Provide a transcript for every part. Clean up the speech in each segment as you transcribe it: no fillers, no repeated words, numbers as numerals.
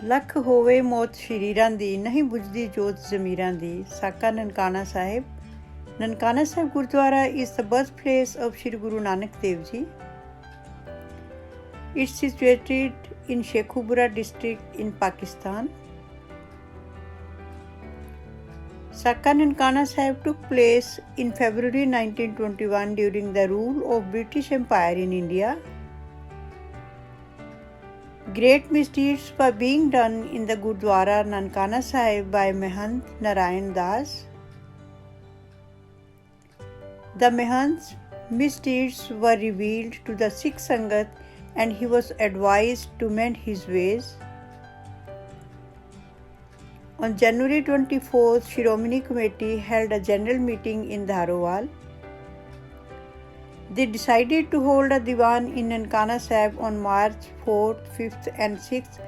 ਲੱਖ ਹੋਵੇ ਮੌਤ ਸ਼ਰੀਰਾਂ ਦੀ, ਨਹੀਂ ਬੁਝਦੀ ਜੋਤ ਜ਼ਮੀਰਾਂ ਦੀ। ਸਾਕਾ Nankana Sahib. Nankana Sahib Gurdwara is the birthplace of Shri Guru Nanak Dev Ji. It's situated in Shekhupura district in Pakistan. Sakka Nankana Sahib took place in February 1921 during the rule of British Empire in India. Great misdeeds were being done in the Gurdwara Nankana Sahib by Mahant Narayan Das. The Mahant's misdeeds were revealed to the Sikh Sangat and he was advised to mend his ways. On January 24th, Shiromani Committee held a general meeting in Dharawal. They decided to hold a Diwan in Nankana Sahib on March 4th, 5th and 6th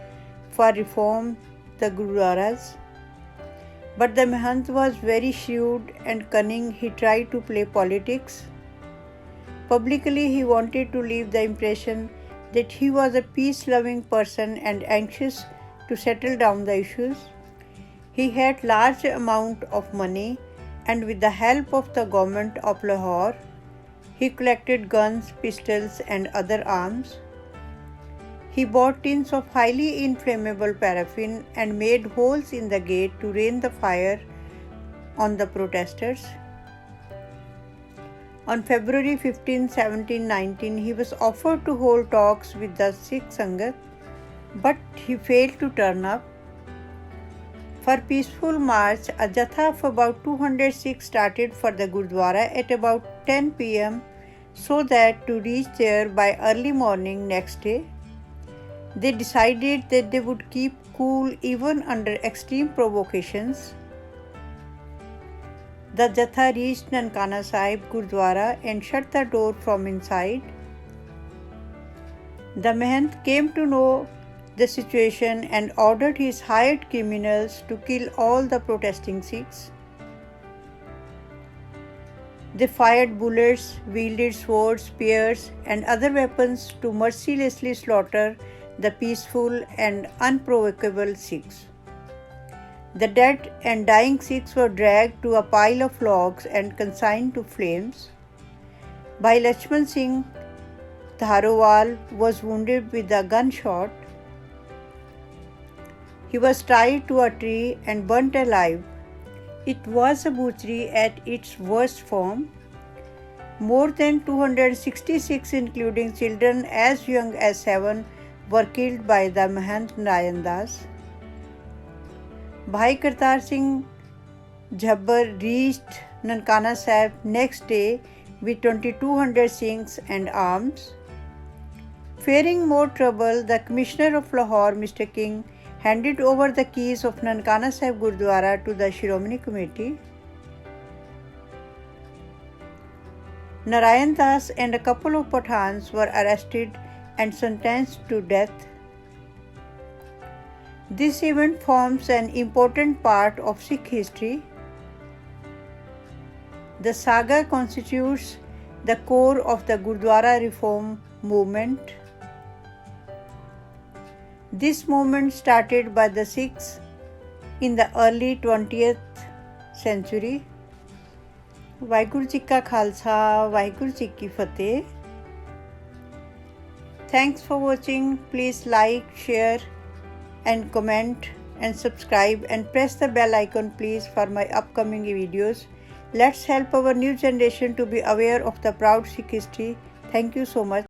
for reform the Gurdwaras. But the Mahant was very shrewd and cunning. He tried to play politics. Publicly, he wanted to leave the impression that he was a peace-loving person and anxious to settle down the issues. He had large amount of money and with the help of the government of Lahore, he collected guns, pistols and other arms. He bought tins of highly inflammable paraffin and made holes in the gate to rain the fire on the protesters. On February 15, 1719, he was offered to hold talks with the Sikh Sangat, but he failed to turn up. For peaceful march, a jatha of about 200 Sikhs started for the Gurdwara at about 10 p.m. so that to reach there by early morning next day. They decided that they would keep cool even under extreme provocations. The Jatha reached Nankana Sahib Gurdwara and shut the door from inside. The Mahant came to know the situation and ordered his hired criminals to kill all the protesting Sikhs. They fired bullets, wielded swords, spears, and other weapons to mercilessly slaughter the peaceful and unprovocable Sikhs. The dead and dying Sikhs were dragged to a pile of logs and consigned to flames. Bhai Lakshman Singh Dharawal was wounded with a gunshot. He was tied to a tree and burnt alive. It was a butchery at its worst form. More than 266, including children as young as 7, were killed by the Mahant Narayan Das. Bhai Kartar Singh Jhabbar reached Nankana Sahib next day with 2200 Sikhs and arms. Fearing more trouble, the Commissioner of Lahore, Mr. King, handed over the keys of Nankana Sahib Gurdwara to the Shiromani Committee. Narayan Das and a couple of Pathans were arrested and sentenced to death. This event forms an important part of Sikh history. The saga constitutes the core of the Gurdwara reform movement. This movement started by the Sikhs in the early 20th century. Waheguru ji का खालसा, वाहिगुरु जी की फतेह. Thanks for watching. Please like, share and comment and subscribe and press the bell icon please for my upcoming videos. Let's help our new generation to be aware of the proud Sikh history. Thank you so much.